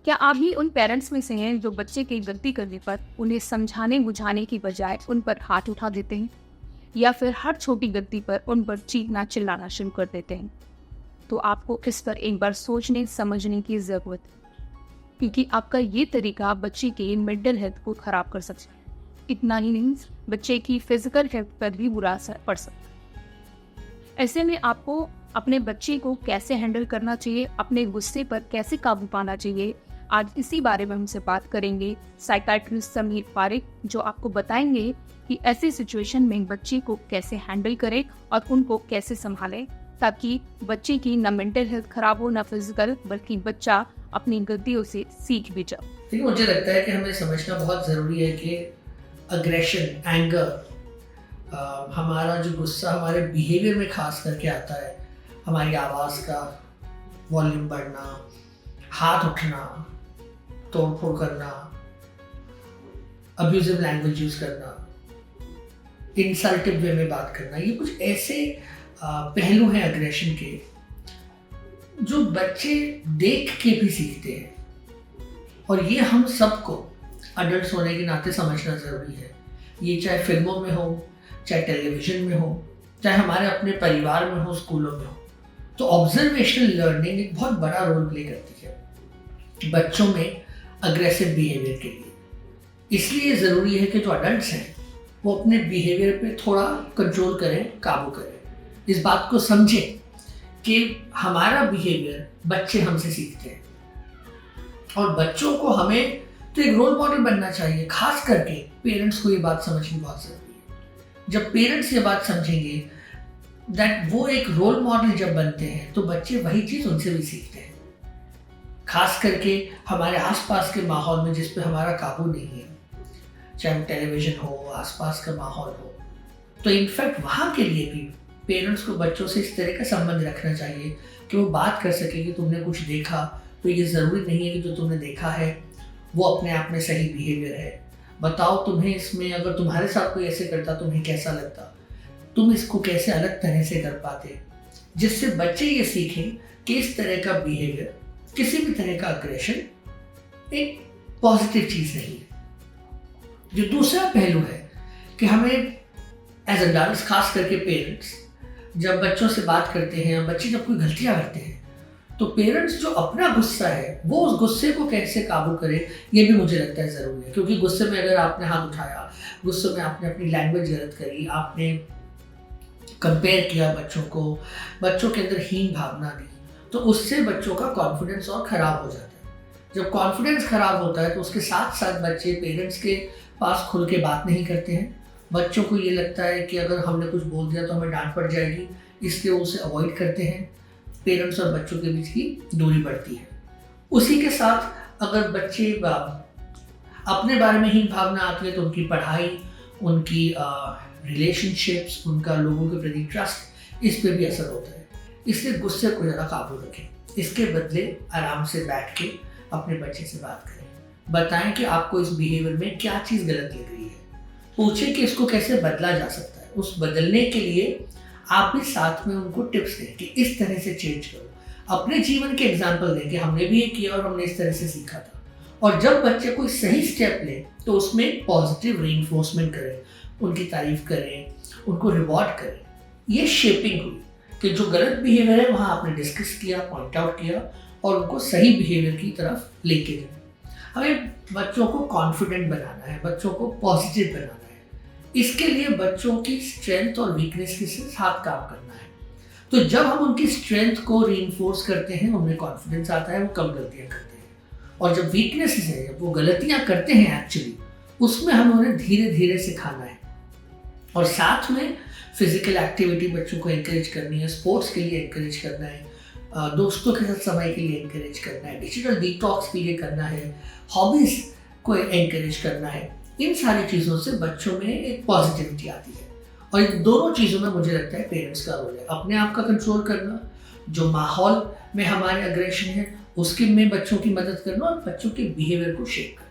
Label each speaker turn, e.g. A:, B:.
A: क्या आप भी उन पेरेंट्स में से हैं जो बच्चे की गलती करने पर उन्हें समझाने बुझाने की बजाय उन पर हाथ उठा देते हैं या फिर हर छोटी गलती पर उन पर चीखना चिल्लाना शुरू कर देते हैं? तो आपको इस पर एक बार सोचने समझने की ज़रूरत है, क्योंकि आपका ये तरीका बच्चे के मेंटल हेल्थ को ख़राब कर सकता है। इतना ही नहीं, बच्चे की फिजिकल हेल्थ पर भी बुरा असर पड़ सकता है। ऐसे में आपको अपने बच्चे को कैसे हैंडल करना चाहिए, अपने गुस्से पर कैसे काबू पाना चाहिए, आज इसी बारे में हमसे बात करेंगे साइकियाट्रिस्ट समीर पारिक, जो आपको बताएंगे कि ऐसी सिचुएशन में बच्चे को कैसे हैंडल करें और उनको कैसे संभालें, ताकि बच्चे की न मेंटल हेल्थ खराब हो, न फिजिकल, बल्कि बच्चा अपनी गलतियों से सीख भी जाए।
B: देखिए, मुझे लगता है कि हमें समझना बहुत ज़रूरी है कि अग्रेशन, एंगर, हमारा जो गुस्सा हमारे बिहेवियर में खास करके आता है। हमारी आवाज़ का वॉल्यूम बढ़ना, हाथ उठना, तोड़-फोड़ करना, अब्यूजिव लैंग्वेज यूज़ करना, इंसल्टिव वे में बात करना, ये कुछ ऐसे पहलू हैं अग्रेशन के जो बच्चे देख के भी सीखते हैं, और ये हम सबको अडल्ट्स होने के नाते समझना ज़रूरी है। ये चाहे फिल्मों में हो, चाहे टेलीविज़न में हो, चाहे हमारे अपने परिवार में हो, स्कूलों में हो। तो ऑब्जर्वेशनल लर्निंग एक बहुत बड़ा रोल प्ले करती है बच्चों में अग्रेसिव बिहेवियर के लिए। इसलिए ज़रूरी है कि जो अडल्ट्स हैं वो अपने बिहेवियर पे थोड़ा कंट्रोल करें, काबू करें। इस बात को समझें कि हमारा बिहेवियर बच्चे हमसे सीखते हैं, और बच्चों को हमें तो एक रोल मॉडल बनना चाहिए। खास करके पेरेंट्स को ये बात समझनी बहुत ज़रूरी है। जब पेरेंट्स ये बात समझेंगे दैट वो एक रोल मॉडल जब बनते हैं, तो बच्चे वही चीज़ उनसे भी सीखते हैं। खास करके हमारे आसपास के माहौल में जिस पे हमारा काबू नहीं है, चाहे टेलीविज़न हो, आसपास का माहौल हो, तो इनफैक्ट वहाँ के लिए भी पेरेंट्स को बच्चों से इस तरह का संबंध रखना चाहिए कि वो बात कर सके कि तुमने कुछ देखा, तो ये ज़रूरी नहीं है कि जो तुमने देखा है वो अपने आप में सही बिहेवियर है। बताओ, तुम्हें इसमें अगर तुम्हारे साथ कोई ऐसे करता तुम्हें कैसा लगता, तुम इसको कैसे अलग तरह से कर पाते, जिससे बच्चे ये सीखें कि इस तरह का बिहेवियर, किसी भी तरह का अग्रेशन एक पॉजिटिव चीज़ नहीं है। जो दूसरा पहलू है कि हमें एज अडल्ट्स, खास करके पेरेंट्स, जब बच्चों से बात करते हैं, बच्चे जब कोई गलतियां करते हैं, तो पेरेंट्स जो अपना गुस्सा है वो उस गुस्से को कैसे काबू करे, ये भी मुझे लगता है ज़रूरी है। क्योंकि गुस्से में अगर आपने हाथ उठाया, गुस्से में आपने अपनी लैंग्वेज गलत करी, आपने कंपेयर किया बच्चों को, बच्चों के अंदर हीन भावना दी, तो उससे बच्चों का कॉन्फिडेंस और ख़राब हो जाता है। जब कॉन्फिडेंस ख़राब होता है तो उसके साथ साथ बच्चे पेरेंट्स के पास खुल के बात नहीं करते हैं। बच्चों को ये लगता है कि अगर हमने कुछ बोल दिया तो हमें डांट पड़ जाएगी, इसलिए उसे अवॉइड करते हैं। पेरेंट्स और बच्चों के बीच की दूरी बढ़ती है। उसी के साथ अगर बच्चे अपने बारे में हीन भावना आती है तो उनकी पढ़ाई, उनकी रिलेशनशिप्स, उनका लोगों के प्रति ट्रस्ट, इस पर भी असर होता है। इसलिए गुस्से को ज़्यादा काबू रखें। इसके बदले आराम से बैठ के अपने बच्चे से बात करें, बताएं कि आपको इस बिहेवियर में क्या चीज़ गलत लग रही है, पूछें कि इसको कैसे बदला जा सकता है। उस बदलने के लिए आप भी साथ में उनको टिप्स दें कि इस तरह से चेंज करो। अपने जीवन के एग्जाम्पल दें कि हमने भी ये किया और हमने इस तरह से सीखा था। और जब बच्चे कोई सही स्टेप ले तो उसमें पॉजिटिव रीइंफोर्समेंट करें, उनकी तारीफ करें, उनको रिवॉर्ड करें। ये शेपिंग हुई कि जो गलत बिहेवियर है वहाँ आपने डिस्कस किया, पॉइंट आउट किया, और उनको सही बिहेवियर की तरफ लेके गए। हमें बच्चों को कॉन्फिडेंट बनाना है, बच्चों को पॉजिटिव बनाना है। इसके लिए बच्चों की स्ट्रेंथ और वीकनेस के साथ काम करना है। तो जब हम उनकी स्ट्रेंथ को रीइंफोर्स करते हैं, उनमें कॉन्फिडेंस आता है, वो कम गलतियां करते हैं। और जब वीकनेस है, जब वो गलतियां करते हैं एक्चुअली, उसमें हमें उन्हें धीरे धीरे सिखाना है। और साथ में फिजिकल एक्टिविटी बच्चों को एनकरेज करनी है, स्पोर्ट्स के लिए एनकरेज करना है, दोस्तों के साथ समय के लिए एनकरेज करना है, डिजिटल डिटॉक्स के लिए करना है, हॉबीज़ को एनकरेज करना है। इन सारी चीज़ों से बच्चों में एक पॉजिटिविटी आती है। और इन दोनों चीज़ों में मुझे लगता है पेरेंट्स का रोल है। अपने आप का कंट्रोल करना, जो माहौल में हमारे अग्रेशन है उसके में बच्चों की मदद करना, और बच्चों के बिहेवियर को शेप करना।